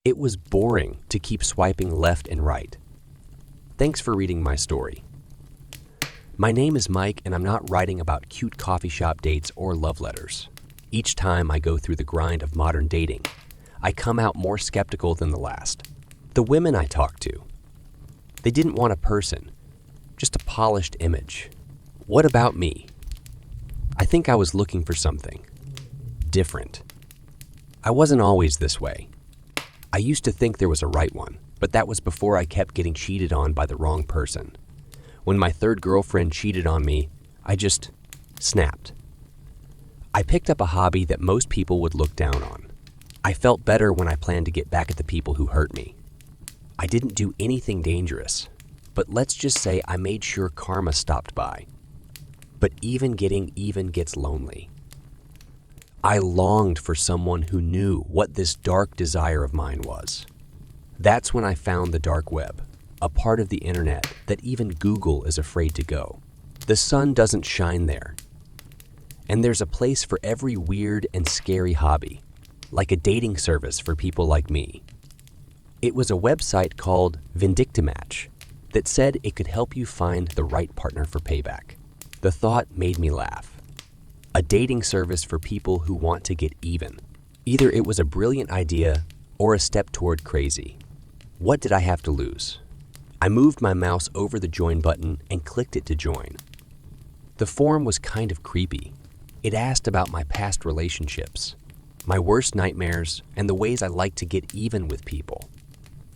It was boring to keep swiping left and right. Thanks for reading my story. My name is Mike, and I'm not writing about cute coffee shop dates or love letters. Each time I go through the grind of modern dating, I come out more skeptical than the last. The women I talked to, they didn't want a person, just a polished image. What about me? I think I was looking for something different. I wasn't always this way. I used to think there was a right one, but that was before I kept getting cheated on by the wrong person. When my third girlfriend cheated on me, I just snapped. I picked up a hobby that most people would look down on. I felt better when I planned to get back at the people who hurt me. I didn't do anything dangerous, but let's just say I made sure karma stopped by. But even getting even gets lonely. I longed for someone who knew what this dark desire of mine was. That's when I found the dark web, a part of the internet that even Google is afraid to go. The sun doesn't shine there. And there's a place for every weird and scary hobby, like a dating service for people like me. It was a website called Vindictimatch that said it could help you find the right partner for payback. The thought made me laugh. A dating service for people who want to get even. Either it was a brilliant idea or a step toward crazy. What did I have to lose? I moved my mouse over the join button and clicked it to join. The form was kind of creepy. It asked about my past relationships, my worst nightmares, and the ways I like to get even with people.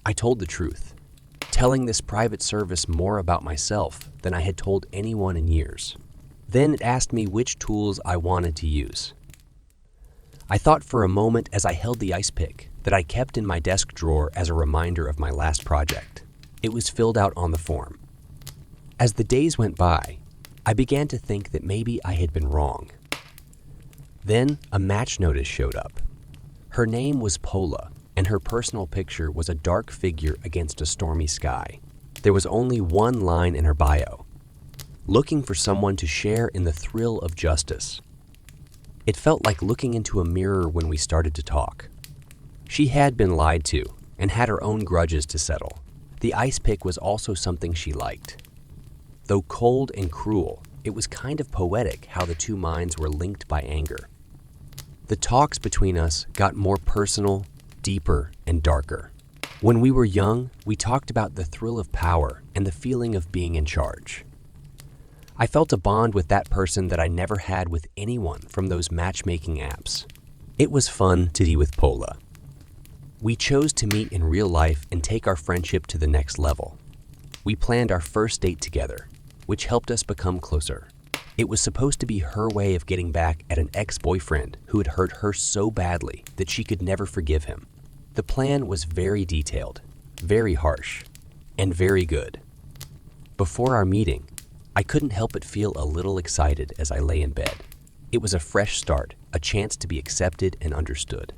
I told the truth, telling this private service more about myself than I had told anyone in years. Then it asked me which tools I wanted to use. I thought for a moment as I held the ice pick that I kept in my desk drawer as a reminder of my last project. It was filled out on the form. As the days went by, I began to think that maybe I had been wrong. Then a match notice showed up. Her name was Pola, and her personal picture was a dark figure against a stormy sky. There was only one line in her bio: looking for someone to share in the thrill of justice. It felt like looking into a mirror when we started to talk. She had been lied to and had her own grudges to settle. The ice pick was also something she liked. Though cold and cruel, it was kind of poetic how the two minds were linked by anger. The talks between us got more personal, deeper, and darker. When we were young, we talked about the thrill of power and the feeling of being in charge. I felt a bond with that person that I never had with anyone from those matchmaking apps. It was fun to be with Pola. We chose to meet in real life and take our friendship to the next level. We planned our first date together, which helped us become closer. It was supposed to be her way of getting back at an ex-boyfriend who had hurt her so badly that she could never forgive him. The plan was very detailed, very harsh, and very good. Before our meeting, I couldn't help but feel a little excited as I lay in bed. It was a fresh start, a chance to be accepted and understood.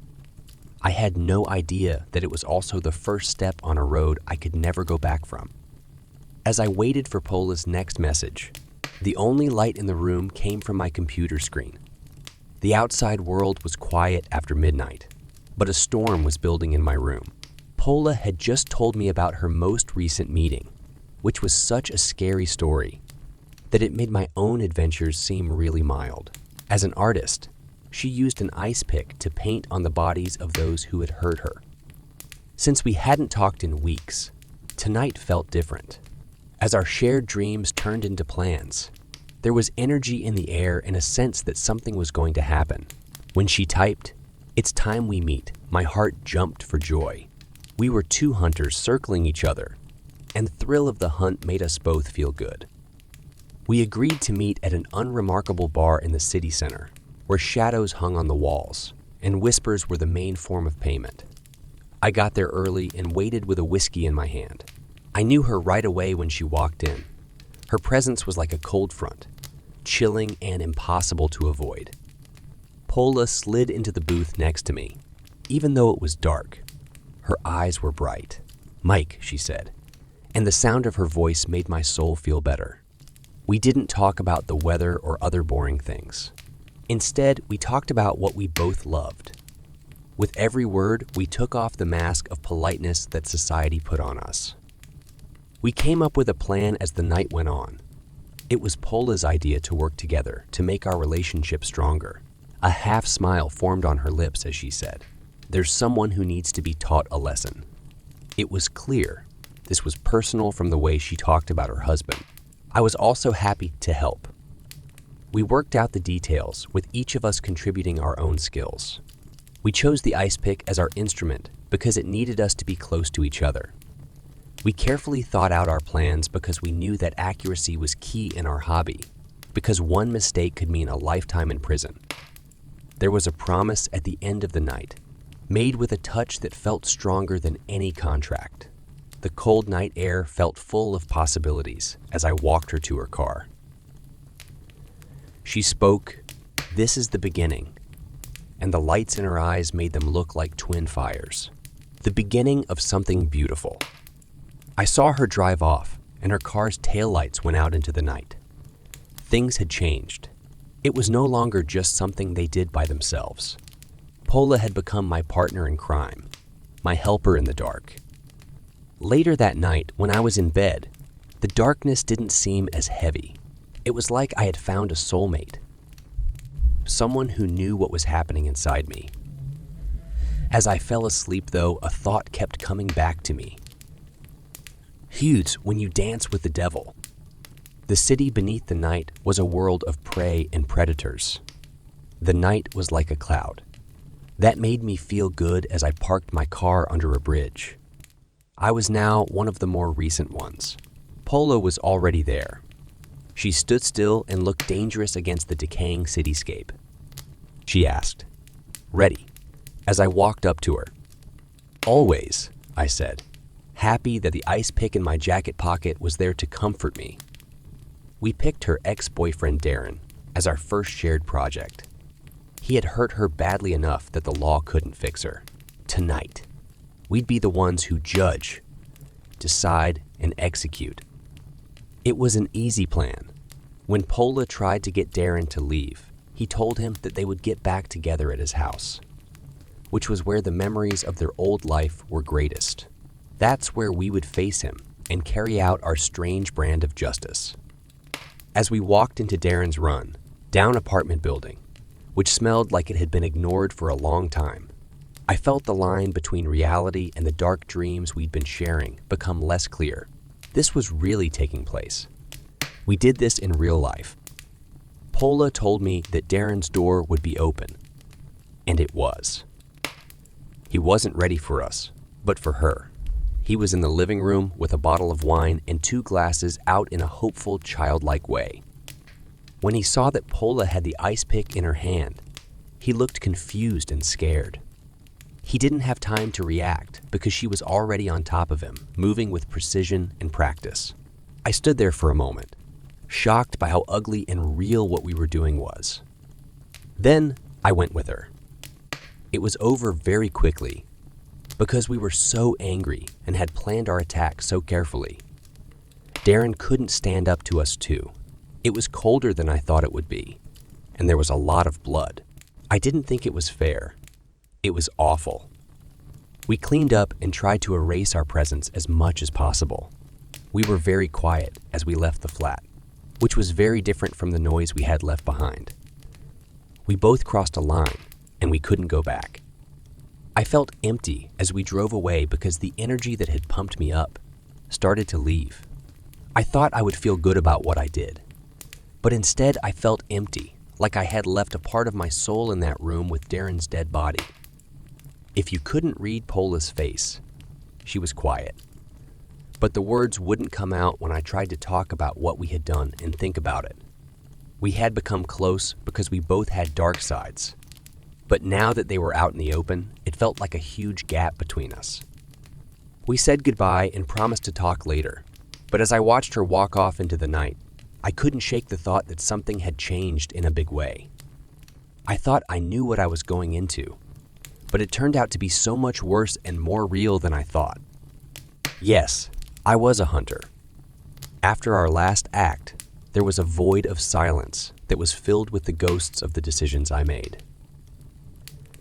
I had no idea that it was also the first step on a road I could never go back from. As I waited for Pola's next message, the only light in the room came from my computer screen. The outside world was quiet after midnight, but a storm was building in my room. Pola had just told me about her most recent meeting, which was such a scary story that it made my own adventures seem really mild. As an artist, she used an ice pick to paint on the bodies of those who had hurt her. Since we hadn't talked in weeks, tonight felt different. As our shared dreams turned into plans, there was energy in the air and a sense that something was going to happen. When she typed, "It's time we meet," my heart jumped for joy. We were two hunters circling each other, and the thrill of the hunt made us both feel good. We agreed to meet at an unremarkable bar in the city center, where shadows hung on the walls, and whispers were the main form of payment. I got there early and waited with a whiskey in my hand. I knew her right away when she walked in. Her presence was like a cold front, chilling and impossible to avoid. Pola slid into the booth next to me. Even though it was dark, her eyes were bright. "Mike," she said, and the sound of her voice made my soul feel better. We didn't talk about the weather or other boring things. Instead, we talked about what we both loved. With every word, we took off the mask of politeness that society put on us. We came up with a plan as the night went on. It was Pola's idea to work together to make our relationship stronger. A half smile formed on her lips as she said, "There's someone who needs to be taught a lesson." It was clear this was personal from the way she talked about her husband. I was also happy to help. We worked out the details, with each of us contributing our own skills. We chose the ice pick as our instrument because it needed us to be close to each other. We carefully thought out our plans because we knew that accuracy was key in our hobby, because one mistake could mean a lifetime in prison. There was a promise at the end of the night, made with a touch that felt stronger than any contract. The cold night air felt full of possibilities as I walked her to her car. She spoke, "This is the beginning," and the lights in her eyes made them look like twin fires. The beginning of something beautiful. I saw her drive off, and her car's taillights went out into the night. Things had changed. It was no longer just something they did by themselves. Pola had become my partner in crime, my helper in the dark. Later that night, when I was in bed, the darkness didn't seem as heavy. It was like I had found a soulmate, someone who knew what was happening inside me. As I fell asleep, though, a thought kept coming back to me. "Hugues, when you dance with the devil." The city beneath the night was a world of prey and predators. The night was like a cloud. That made me feel good as I parked my car under a bridge. I was now one of the more recent ones. Pola was already there. She stood still and looked dangerous against the decaying cityscape. She asked, "Ready?" as I walked up to her. "Always," I said, happy that the ice pick in my jacket pocket was there to comfort me. We picked her ex-boyfriend Darren as our first shared project. He had hurt her badly enough that the law couldn't fix her. Tonight, we'd be the ones who judge, decide, and execute. It was an easy plan. When Pola tried to get Darren to leave, he told him that they would get back together at his house, which was where the memories of their old life were greatest. That's where we would face him and carry out our strange brand of justice. As we walked into Darren's run, down apartment building, which smelled like it had been ignored for a long time, I felt the line between reality and the dark dreams we'd been sharing become less clear. This was really taking place. We did this in real life. Pola told me that Darren's door would be open, and it was. He wasn't ready for us, but for her. He was in the living room with a bottle of wine and 2 glasses out in a hopeful, childlike way. When he saw that Pola had the ice pick in her hand, he looked confused and scared. He didn't have time to react because she was already on top of him, moving with precision and practice. I stood there for a moment, shocked by how ugly and real what we were doing was. Then I went with her. It was over very quickly because we were so angry and had planned our attack so carefully. Darren couldn't stand up to us too. It was colder than I thought it would be, and there was a lot of blood. I didn't think it was fair. It was awful. We cleaned up and tried to erase our presence as much as possible. We were very quiet as we left the flat, which was very different from the noise we had left behind. We both crossed a line, and we couldn't go back. I felt empty as we drove away because the energy that had pumped me up started to leave. I thought I would feel good about what I did, but instead I felt empty, like I had left a part of my soul in that room with Darren's dead body. If you couldn't read Pola's face, she was quiet. But the words wouldn't come out when I tried to talk about what we had done and think about it. We had become close because we both had dark sides. But now that they were out in the open, it felt like a huge gap between us. We said goodbye and promised to talk later. But as I watched her walk off into the night, I couldn't shake the thought that something had changed in a big way. I thought I knew what I was going into, but it turned out to be so much worse and more real than I thought. Yes, I was a hunter. After our last act, there was a void of silence that was filled with the ghosts of the decisions I made.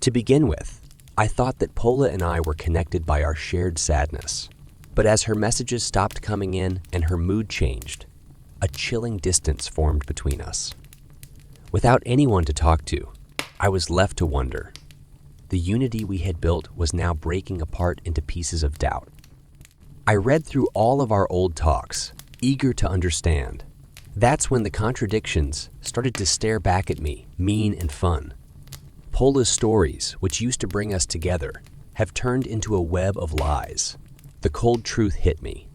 To begin with, I thought that Pola and I were connected by our shared sadness. But as her messages stopped coming in and her mood changed, a chilling distance formed between us. Without anyone to talk to, I was left to wonder. The unity we had built was now breaking apart into pieces of doubt. I read through all of our old talks, eager to understand. That's when the contradictions started to stare back at me, mean and fun. Pola's stories, which used to bring us together, have turned into a web of lies. The cold truth hit me.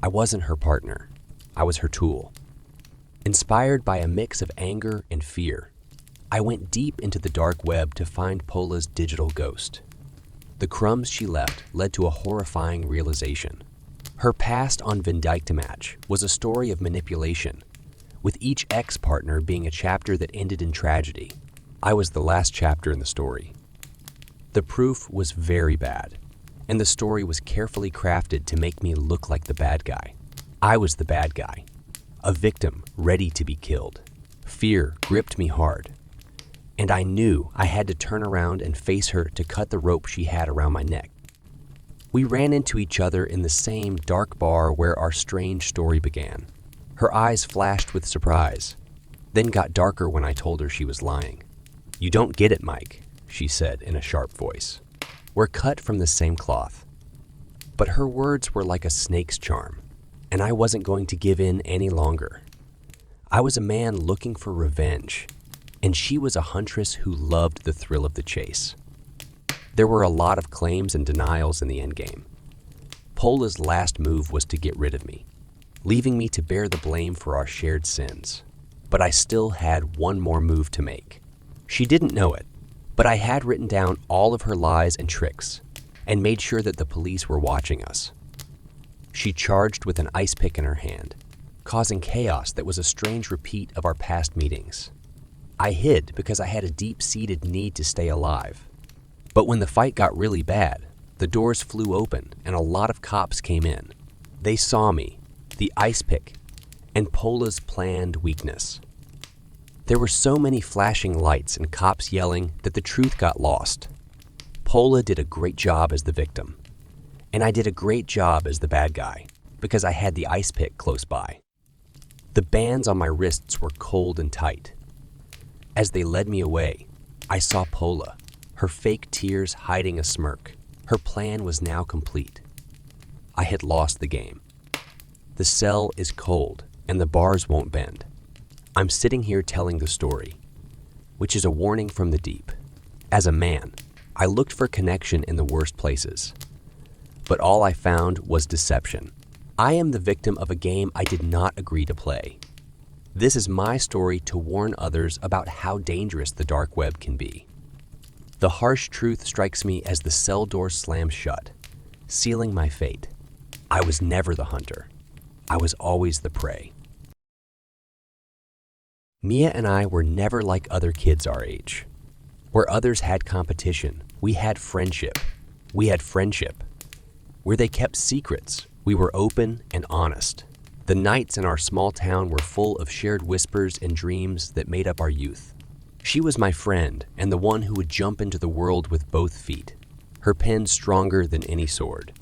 I wasn't her partner. I was her tool. Inspired by a mix of anger and fear, I went deep into the dark web to find Pola's digital ghost. The crumbs she left led to a horrifying realization. Her past on Vindictamatch was a story of manipulation, with each ex-partner being a chapter that ended in tragedy. I was the last chapter in the story. The proof was very bad, and the story was carefully crafted to make me look like the bad guy. I was the bad guy, a victim ready to be killed. Fear gripped me hard, and I knew I had to turn around and face her to cut the rope she had around my neck. We ran into each other in the same dark bar where our strange story began. Her eyes flashed with surprise, then got darker when I told her she was lying. "You don't get it, Mike," she said in a sharp voice. "We're cut from the same cloth." But her words were like a snake's charm, and I wasn't going to give in any longer. I was a man looking for revenge, and she was a huntress who loved the thrill of the chase. There were a lot of claims and denials in the endgame. Pola's last move was to get rid of me, leaving me to bear the blame for our shared sins. But I still had one more move to make. She didn't know it, but I had written down all of her lies and tricks and made sure that the police were watching us. She charged with an ice pick in her hand, causing chaos that was a strange repeat of our past meetings. I hid because I had a deep-seated need to stay alive. But when the fight got really bad, the doors flew open and a lot of cops came in. They saw me, the ice pick, and Pola's planned weakness. There were so many flashing lights and cops yelling that the truth got lost. Pola did a great job as the victim, and I did a great job as the bad guy because I had the ice pick close by. The bands on my wrists were cold and tight. As they led me away, I saw Pola, her fake tears hiding a smirk. Her plan was now complete. I had lost the game. The cell is cold, and the bars won't bend. I'm sitting here telling the story, which is a warning from the deep. As a man, I looked for connection in the worst places, but all I found was deception. I am the victim of a game I did not agree to play. This is my story to warn others about how dangerous the dark web can be. The harsh truth strikes me as the cell door slams shut, sealing my fate. I was never the hunter. I was always the prey. Mia and I were never like other kids our age. Where others had competition, we had friendship. We had friendship. Where they kept secrets, we were open and honest. The nights in our small town were full of shared whispers and dreams that made up our youth. She was my friend and the one who would jump into the world with both feet, her pen stronger than any sword.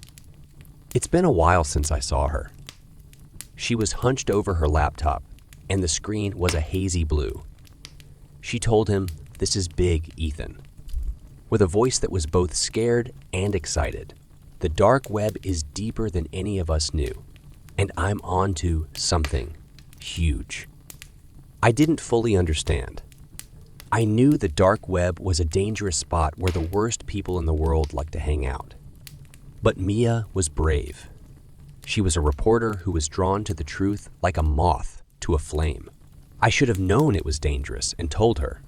It's been a while since I saw her. She was hunched over her laptop, and the screen was a hazy blue. She told him, "This is big, Ethan," with a voice that was both scared and excited. The dark web is deeper than any of us knew, and I'm onto something huge. I didn't fully understand. I knew the dark web was a dangerous spot where the worst people in the world like to hang out. But Mia was brave. She was a reporter who was drawn to the truth like a moth to a flame. I should have known it was dangerous and told her,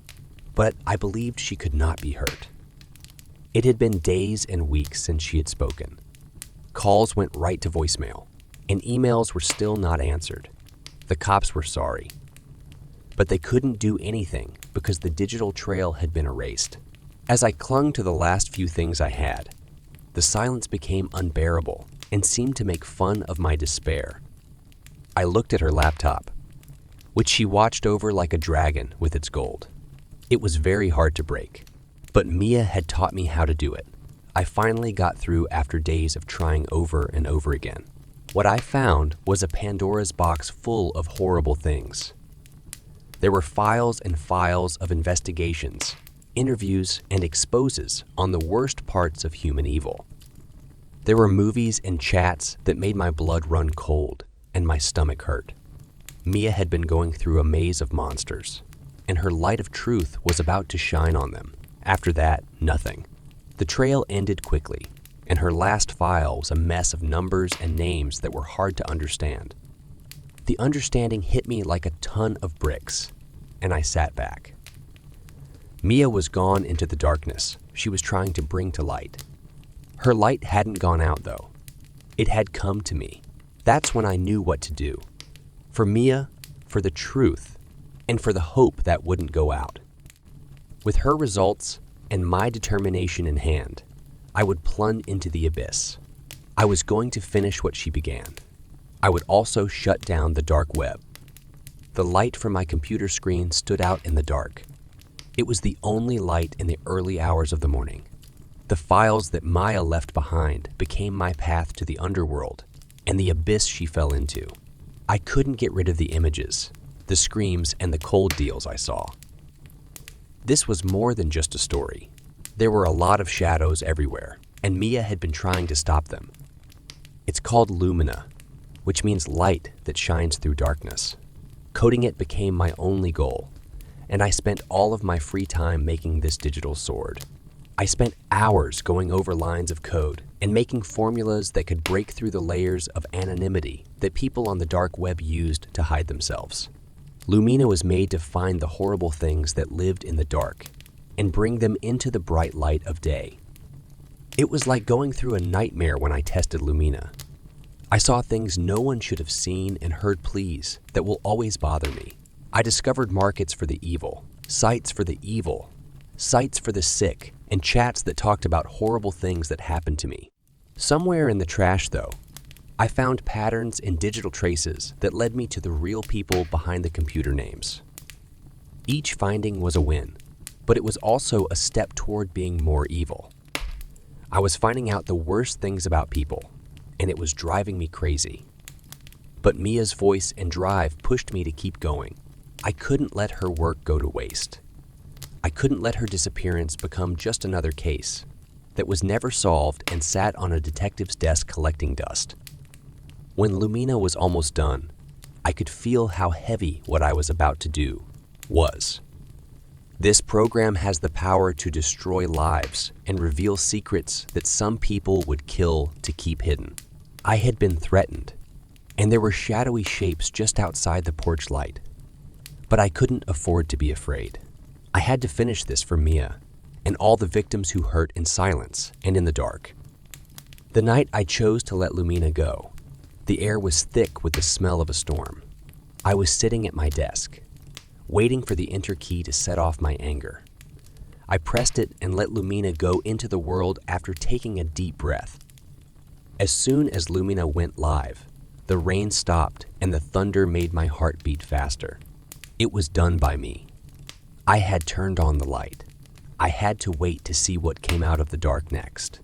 but I believed she could not be hurt. It had been days and weeks since she had spoken. Calls went right to voicemail, and emails were still not answered. The cops were sorry, but they couldn't do anything because the digital trail had been erased. As I clung to the last few things I had, the silence became unbearable and seemed to make fun of my despair. I looked at her laptop, which she watched over like a dragon with its gold. It was very hard to break. But Mia had taught me how to do it. I finally got through after days of trying over and over again. What I found was a Pandora's box full of horrible things. There were files and files of investigations, interviews, and exposes on the worst parts of human evil. There were movies and chats that made my blood run cold and my stomach hurt. Mia had been going through a maze of monsters, and her light of truth was about to shine on them. After that, nothing. The trail ended quickly, and her last file was a mess of numbers and names that were hard to understand. The understanding hit me like a ton of bricks, and I sat back. Mia was gone into the darkness she was trying to bring to light. Her light hadn't gone out, though. It had come to me. That's when I knew what to do. For Mia, for the truth, and for the hope that wouldn't go out. With her results and my determination in hand, I would plunge into the abyss. I was going to finish what she began. I would also shut down the dark web. The light from my computer screen stood out in the dark. It was the only light in the early hours of the morning. The files that Maya left behind became my path to the underworld and the abyss she fell into. I couldn't get rid of the images, the screams, and the cold deals I saw. This was more than just a story. There were a lot of shadows everywhere, and Mia had been trying to stop them. It's called Lumina, which means light that shines through darkness. Coding it became my only goal, and I spent all of my free time making this digital sword. I spent hours going over lines of code and making formulas that could break through the layers of anonymity that people on the dark web used to hide themselves. Lumina was made to find the horrible things that lived in the dark and bring them into the bright light of day. It was like going through a nightmare when I tested Lumina. I saw things no one should have seen and heard pleas that will always bother me. I discovered markets for the evil, sites for the evil, sites for the sick, and chats that talked about horrible things that happened to me. Somewhere in the trash, though, I found patterns in digital traces that led me to the real people behind the computer names. Each finding was a win, but it was also a step toward being more evil. I was finding out the worst things about people, and it was driving me crazy. But Mia's voice and drive pushed me to keep going. I couldn't let her work go to waste. I couldn't let her disappearance become just another case that was never solved and sat on a detective's desk collecting dust. When Lumina was almost done, I could feel how heavy what I was about to do was. This program has the power to destroy lives and reveal secrets that some people would kill to keep hidden. I had been threatened, and there were shadowy shapes just outside the porch light. But I couldn't afford to be afraid. I had to finish this for Mia and all the victims who hurt in silence and in the dark. The night I chose to let Lumina go, the air was thick with the smell of a storm. I was sitting at my desk, waiting for the enter key to set off my anger. I pressed it and let Lumina go into the world after taking a deep breath. As soon as Lumina went live, the rain stopped and the thunder made my heart beat faster. It was done by me. I had turned on the light. I had to wait to see what came out of the dark next.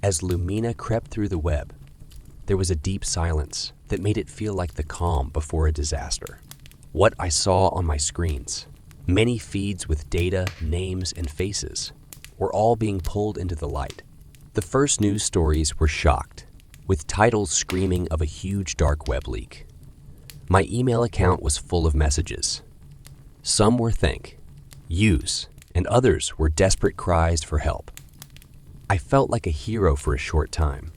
As Lumina crept through the web, there was a deep silence that made it feel like the calm before a disaster. What I saw on my screens, many feeds with data, names, and faces, were all being pulled into the light. The first news stories were shocked, with titles screaming of a huge dark web leak. My email account was full of messages. Some were thank, use, and others were desperate cries for help. I felt like a hero for a short time.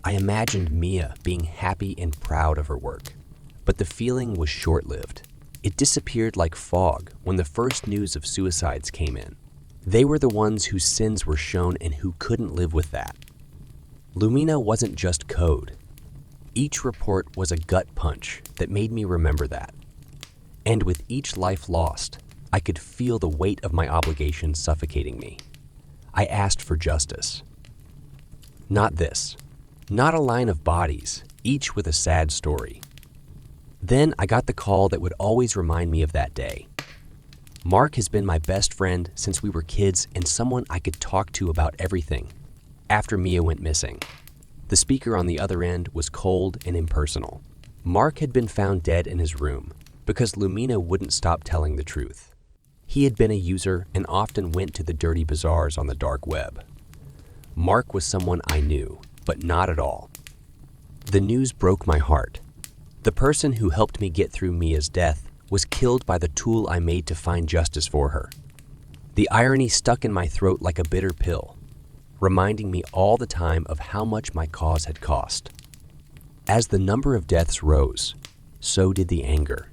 I imagined Mia being happy and proud of her work, but the feeling was short-lived. It disappeared like fog when the first news of suicides came in. They were the ones whose sins were shown and who couldn't live with that. Lumina wasn't just code. Each report was a gut punch that made me remember that. And with each life lost, I could feel the weight of my obligation suffocating me. I asked for justice. Not this. Not a line of bodies, each with a sad story. Then I got the call that would always remind me of that day. Mark has been my best friend since we were kids and someone I could talk to about everything. After Mia went missing, the speaker on the other end was cold and impersonal. Mark had been found dead in his room because Lumina wouldn't stop telling the truth. He had been a user and often went to the dirty bazaars on the dark web. Mark was someone I knew, but not at all. The news broke my heart. The person who helped me get through Mia's death was killed by the tool I made to find justice for her. The irony stuck in my throat like a bitter pill, reminding me all the time of how much my cause had cost. As the number of deaths rose, so did the anger.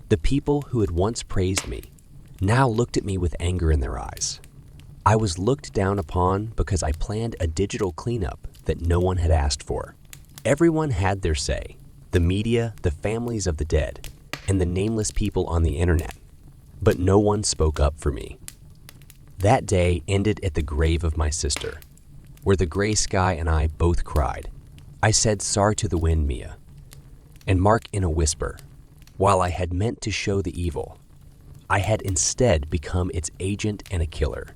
The people who had once praised me now looked at me with anger in their eyes. I was looked down upon because I planned a digital cleanup that no one had asked for. Everyone had their say: the media, the families of the dead, and the nameless people on the internet. But no one spoke up for me. That day ended at the grave of my sister, where the gray sky and I both cried. I said sorry to the wind, Mia, and Mark in a whisper. While I had meant to show the evil, I had instead become its agent and a killer.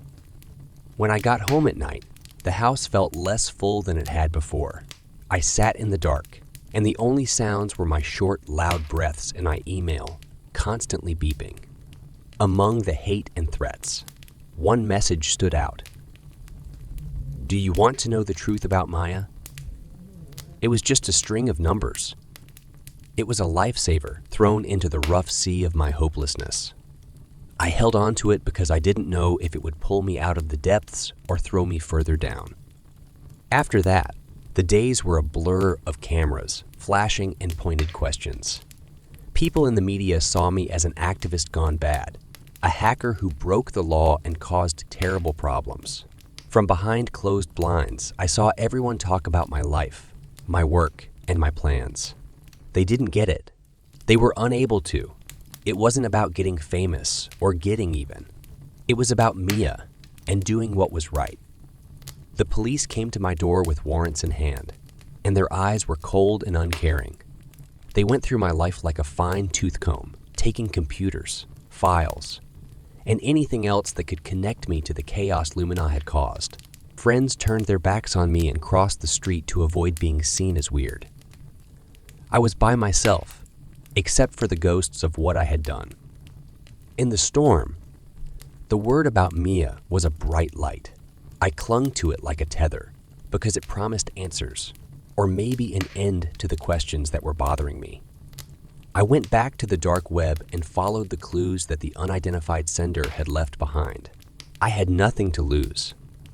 When I got home at night, the house felt less full than it had before. I sat in the dark, and the only sounds were my short, loud breaths in my email, constantly beeping. Among the hate and threats, one message stood out. Do you want to know the truth about Maya? It was just a string of numbers. It was a lifesaver thrown into the rough sea of my hopelessness. I held on to it because I didn't know if it would pull me out of the depths or throw me further down. After that, the days were a blur of cameras, flashing and pointed questions. People in the media saw me as an activist gone bad, a hacker who broke the law and caused terrible problems. From behind closed blinds, I saw everyone talk about my life, my work, and my plans. They didn't get it. They were unable to. It wasn't about getting famous or getting even. It was about Mia and doing what was right. The police came to my door with warrants in hand, and their eyes were cold and uncaring. They went through my life like a fine tooth comb, taking computers, files, and anything else that could connect me to the chaos Lumina had caused. Friends turned their backs on me and crossed the street to avoid being seen as weird. I was by myself, except for the ghosts of what I had done. In the storm, the word about Mia was a bright light. I clung to it like a tether because it promised answers, or maybe an end to the questions that were bothering me. I went back to the dark web and followed the clues that the unidentified sender had left behind. I had nothing to lose.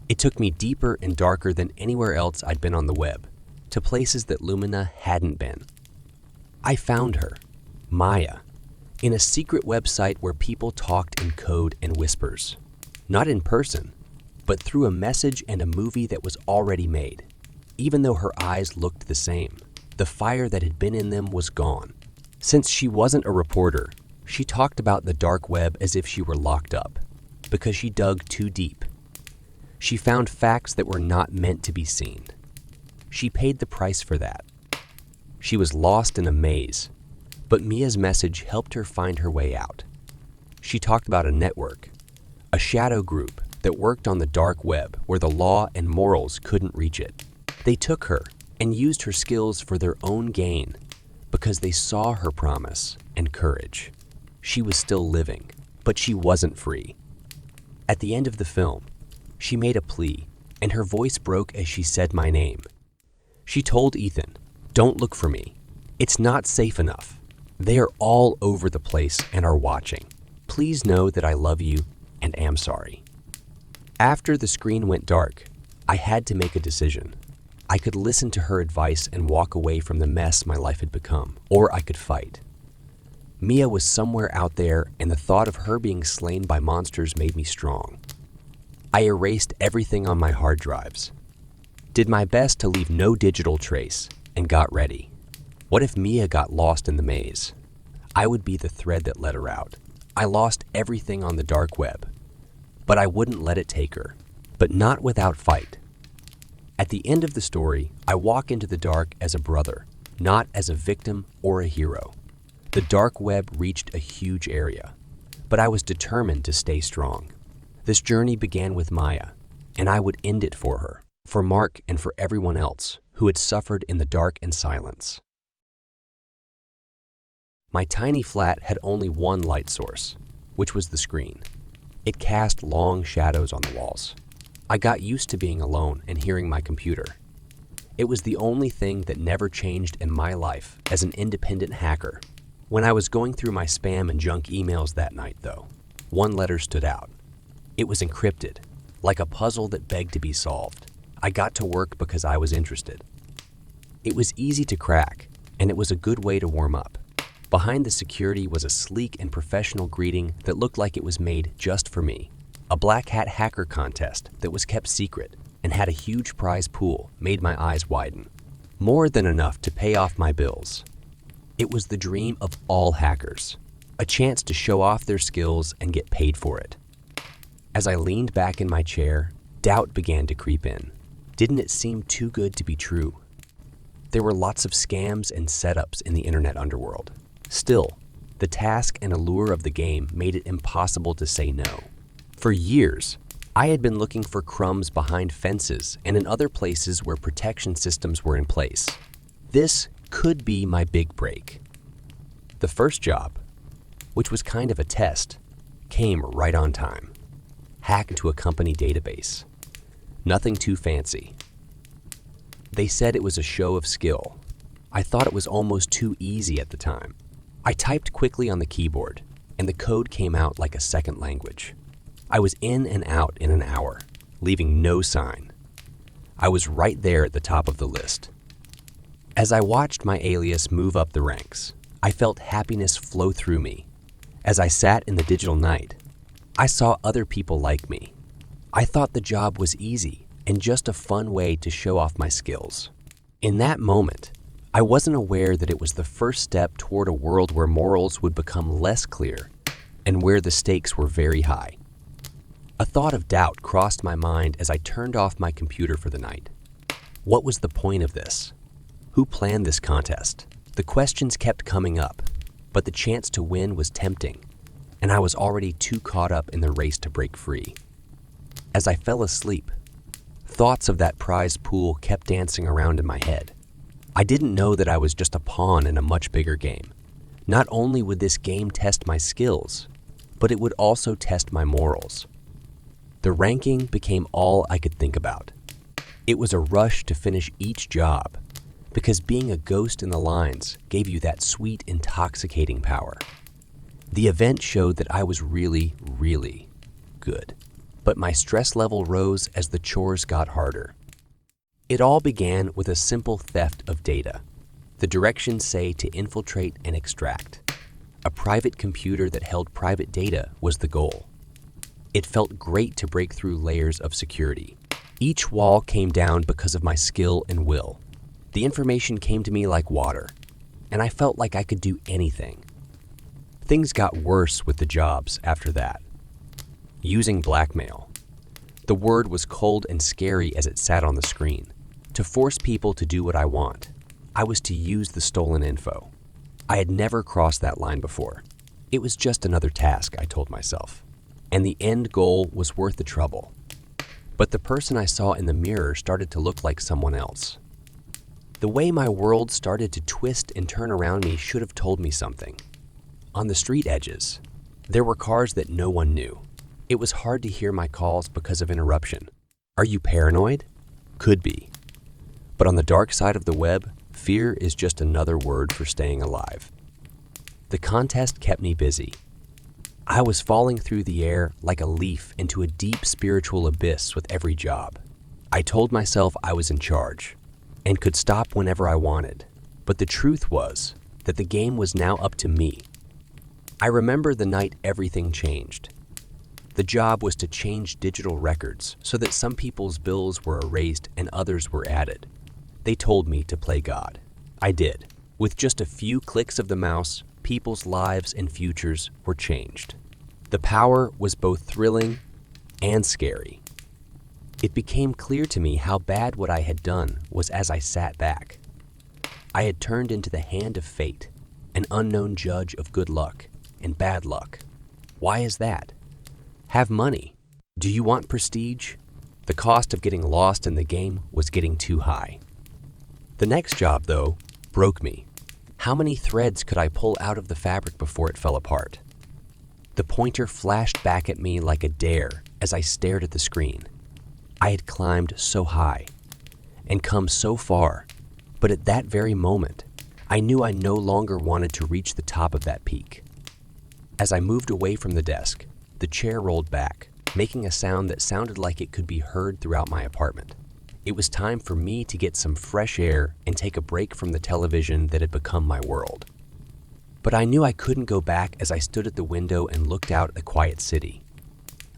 It took me deeper and darker than anywhere else I'd been on the web, to places that Lumina hadn't been. I found her, Maya, in a secret website where people talked in code and whispers. Not in person, but through a message and a movie that was already made. Even though her eyes looked the same, the fire that had been in them was gone. Since she wasn't a reporter, she talked about the dark web as if she were locked up, because she dug too deep. She found facts that were not meant to be seen. She paid the price for that. She was lost in a maze, but Mia's message helped her find her way out. She talked about a network, a shadow group that worked on the dark web where the law and morals couldn't reach it. They took her and used her skills for their own gain because they saw her promise and courage. She was still living, but she wasn't free. At the end of the film, she made a plea, and her voice broke as she said my name. She told Ethan, "Don't look for me. It's not safe enough. They are all over the place and are watching. Please know that I love you and am sorry." After the screen went dark, I had to make a decision. I could listen to her advice and walk away from the mess my life had become, or I could fight. Mia was somewhere out there, and the thought of her being slain by monsters made me strong. I erased everything on my hard drives, did my best to leave no digital trace, and got ready. What if Mia got lost in the maze? I would be the thread that led her out. I lost everything on the dark web, but I wouldn't let it take her, but not without fight. At the end of the story, I walk into the dark as a brother, not as a victim or a hero. The dark web reached a huge area, but I was determined to stay strong. This journey began with Maya, and I would end it for her, for Mark, and for everyone else who had suffered in the dark and silence. My tiny flat had only one light source, which was the screen. It cast long shadows on the walls. I got used to being alone and hearing my computer. It was the only thing that never changed in my life as an independent hacker. When I was going through my spam and junk emails that night, though, one letter stood out. It was encrypted, like a puzzle that begged to be solved. I got to work because I was interested. It was easy to crack, and it was a good way to warm up. Behind the security was a sleek and professional greeting that looked like it was made just for me. A black hat hacker contest that was kept secret and had a huge prize pool made my eyes widen. More than enough to pay off my bills. It was the dream of all hackers, a chance to show off their skills and get paid for it. As I leaned back in my chair, doubt began to creep in. Didn't it seem too good to be true? There were lots of scams and setups in the internet underworld. Still, the task and allure of the game made it impossible to say no. For years, I had been looking for crumbs behind fences and in other places where protection systems were in place. This could be my big break. The first job, which was kind of a test, came right on time. Hack into a company database. Nothing too fancy. They said it was a show of skill. I thought it was almost too easy at the time. I typed quickly on the keyboard, and the code came out like a second language. I was in and out in an hour, leaving no sign. I was right there at the top of the list. As I watched my alias move up the ranks, I felt happiness flow through me. As I sat in the digital night, I saw other people like me. I thought the job was easy and just a fun way to show off my skills. In that moment, I wasn't aware that it was the first step toward a world where morals would become less clear and where the stakes were very high. A thought of doubt crossed my mind as I turned off my computer for the night. What was the point of this? Who planned this contest? The questions kept coming up, but the chance to win was tempting, and I was already too caught up in the race to break free. As I fell asleep, thoughts of that prize pool kept dancing around in my head. I didn't know that I was just a pawn in a much bigger game. Not only would this game test my skills, but it would also test my morals. The ranking became all I could think about. It was a rush to finish each job, because being a ghost in the lines gave you that sweet, intoxicating power. The event showed that I was really, really good, but my stress level rose as the chores got harder. It all began with a simple theft of data. The directions say to infiltrate and extract. A private computer that held private data was the goal. It felt great to break through layers of security. Each wall came down because of my skill and will. The information came to me like water, and I felt like I could do anything. Things got worse with the jobs after that. Using blackmail. The word was cold and scary as it sat on the screen. To force people to do what I want, I was to use the stolen info. I had never crossed that line before. It was just another task, I told myself, and the end goal was worth the trouble. But the person I saw in the mirror started to look like someone else. The way my world started to twist and turn around me should have told me something. On the street edges, there were cars that no one knew. It was hard to hear my calls because of interruption. Are you paranoid? Could be. But on the dark side of the web, fear is just another word for staying alive. The contest kept me busy. I was falling through the air like a leaf into a deep spiritual abyss with every job. I told myself I was in charge and could stop whenever I wanted, but the truth was that the game was now up to me. I remember the night everything changed. The job was to change digital records so that some people's bills were erased and others were added. They told me to play God. I did. With just a few clicks of the mouse, people's lives and futures were changed. The power was both thrilling and scary. It became clear to me how bad what I had done was as I sat back. I had turned into the hand of fate, an unknown judge of good luck and bad luck. Why is that? Have money. Do you want prestige? The cost of getting lost in the game was getting too high. The next job, though, broke me. How many threads could I pull out of the fabric before it fell apart? The pointer flashed back at me like a dare as I stared at the screen. I had climbed so high and come so far, but at that very moment, I knew I no longer wanted to reach the top of that peak. As I moved away from the desk, the chair rolled back, making a sound that sounded like it could be heard throughout my apartment. It was time for me to get some fresh air and take a break from the television that had become my world. But I knew I couldn't go back as I stood at the window and looked out at the quiet city.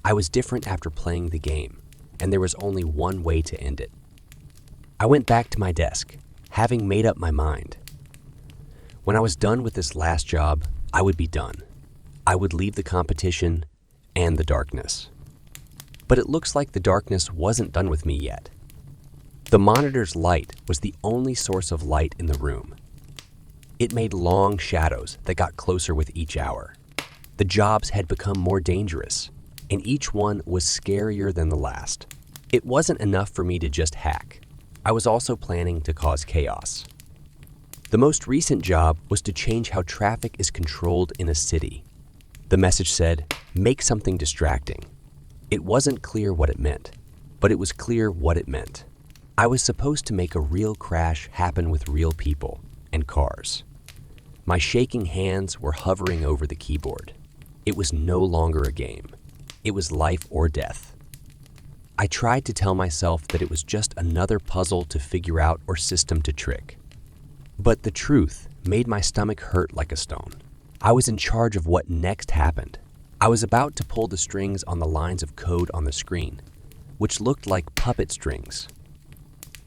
I was different after playing the game, and there was only one way to end it. I went back to my desk, having made up my mind. When I was done with this last job, I would be done. I would leave the competition and the darkness. But it looks like the darkness wasn't done with me yet. The monitor's light was the only source of light in the room. It made long shadows that got closer with each hour. The jobs had become more dangerous, and each one was scarier than the last. It wasn't enough for me to just hack. I was also planning to cause chaos. The most recent job was to change how traffic is controlled in a city. The message said, "Make something distracting." It wasn't clear what it meant, but it was clear what it meant. I was supposed to make a real crash happen with real people and cars. My shaking hands were hovering over the keyboard. It was no longer a game. It was life or death. I tried to tell myself that it was just another puzzle to figure out or system to trick. But the truth made my stomach hurt like a stone. I was in charge of what next happened. I was about to pull the strings on the lines of code on the screen, which looked like puppet strings.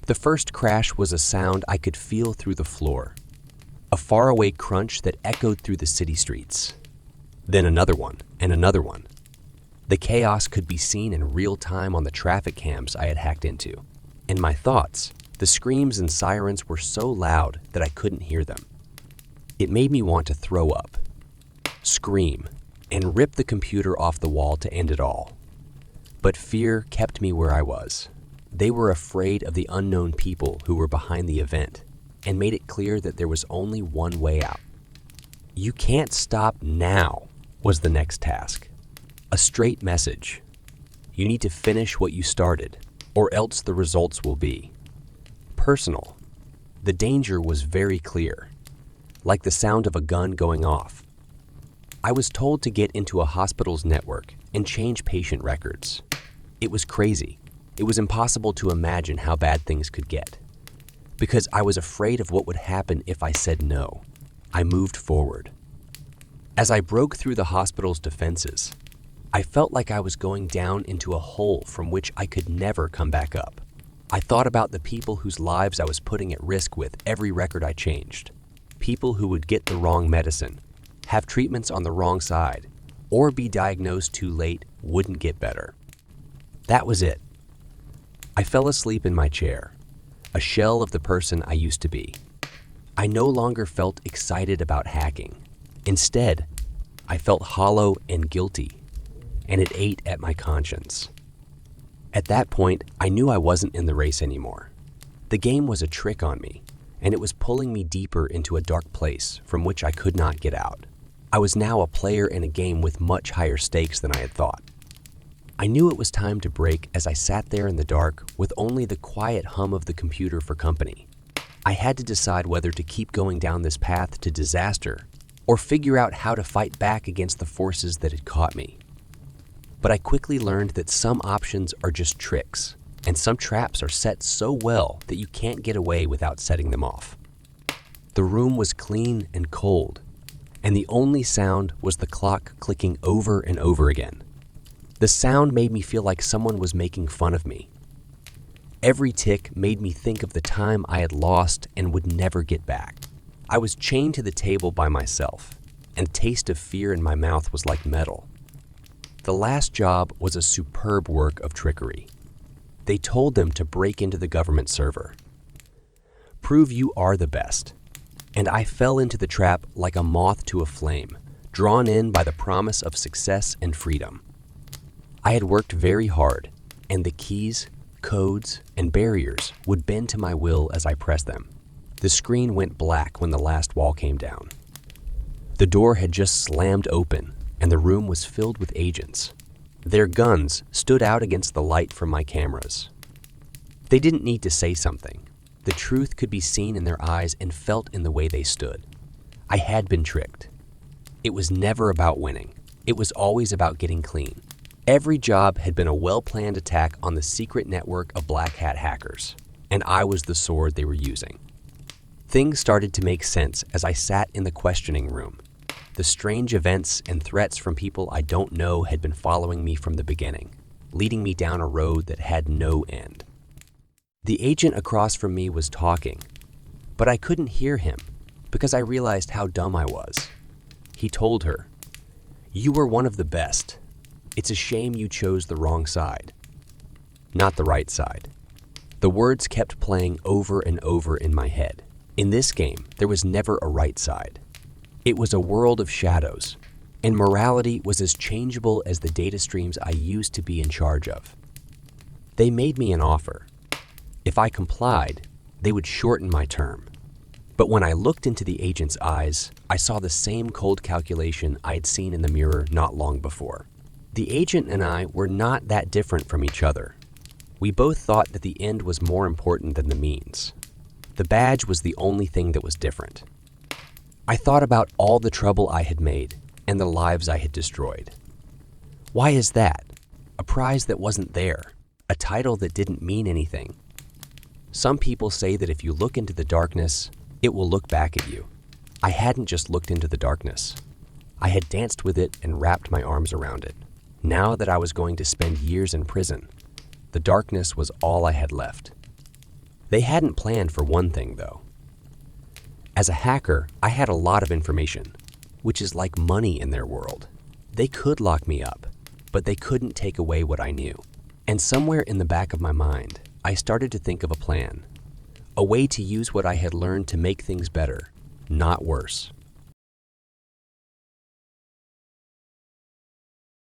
The first crash was a sound I could feel through the floor, a faraway crunch that echoed through the city streets. Then another one, and another one. The chaos could be seen in real time on the traffic cams I had hacked into. In my thoughts, the screams and sirens were so loud that I couldn't hear them. It made me want to throw up, scream, and rip the computer off the wall to end it all. But fear kept me where I was. They were afraid of the unknown people who were behind the event and made it clear that there was only one way out. "You can't stop now," was the next task. A straight message. You need to finish what you started, or else the results will be personal. The danger was very clear, like the sound of a gun going off. I was told to get into a hospital's network and change patient records. It was crazy. It was impossible to imagine how bad things could get. Because I was afraid of what would happen if I said no, I moved forward. As I broke through the hospital's defenses, I felt like I was going down into a hole from which I could never come back up. I thought about the people whose lives I was putting at risk with every record I changed. People who would get the wrong medicine, have treatments on the wrong side, or be diagnosed too late, wouldn't get better. That was it. I fell asleep in my chair, a shell of the person I used to be. I no longer felt excited about hacking. Instead, I felt hollow and guilty, and it ate at my conscience. At that point, I knew I wasn't in the race anymore. The game was a trick on me, and it was pulling me deeper into a dark place from which I could not get out. I was now a player in a game with much higher stakes than I had thought. I knew it was time to break as I sat there in the dark with only the quiet hum of the computer for company. I had to decide whether to keep going down this path to disaster or figure out how to fight back against the forces that had caught me. But I quickly learned that some options are just tricks, and some traps are set so well that you can't get away without setting them off. The room was clean and cold, and the only sound was the clock clicking over and over again. The sound made me feel like someone was making fun of me. Every tick made me think of the time I had lost and would never get back. I was chained to the table by myself, and a taste of fear in my mouth was like metal. The last job was a superb work of trickery. They told them to break into the government server. Prove you are the best. And I fell into the trap like a moth to a flame, drawn in by the promise of success and freedom. I had worked very hard, and the keys, codes, and barriers would bend to my will as I pressed them. The screen went black when the last wall came down. The door had just slammed open, and the room was filled with agents. Their guns stood out against the light from my cameras. They didn't need to say something. The truth could be seen in their eyes and felt in the way they stood. I had been tricked. It was never about winning. It was always about getting clean. Every job had been a well-planned attack on the secret network of black hat hackers, and I was the sword they were using. Things started to make sense as I sat in the questioning room. The strange events and threats from people I don't know had been following me from the beginning, leading me down a road that had no end. The agent across from me was talking, but I couldn't hear him because I realized how dumb I was. He told her, "You were one of the best. It's a shame you chose the wrong side." Not the right side. The words kept playing over and over in my head. In this game, there was never a right side. It was a world of shadows, and morality was as changeable as the data streams I used to be in charge of. They made me an offer. If I complied, they would shorten my term. But when I looked into the agent's eyes, I saw the same cold calculation I had seen in the mirror not long before. The agent and I were not that different from each other. We both thought that the end was more important than the means. The badge was the only thing that was different. I thought about all the trouble I had made and the lives I had destroyed. Why is that? A prize that wasn't there, a title that didn't mean anything. Some people say that if you look into the darkness, it will look back at you. I hadn't just looked into the darkness. I had danced with it and wrapped my arms around it. Now that I was going to spend years in prison, the darkness was all I had left. They hadn't planned for one thing, though. As a hacker, I had a lot of information, which is like money in their world. They could lock me up, but they couldn't take away what I knew. And somewhere in the back of my mind, I started to think of a plan. A way to use what I had learned to make things better, not worse.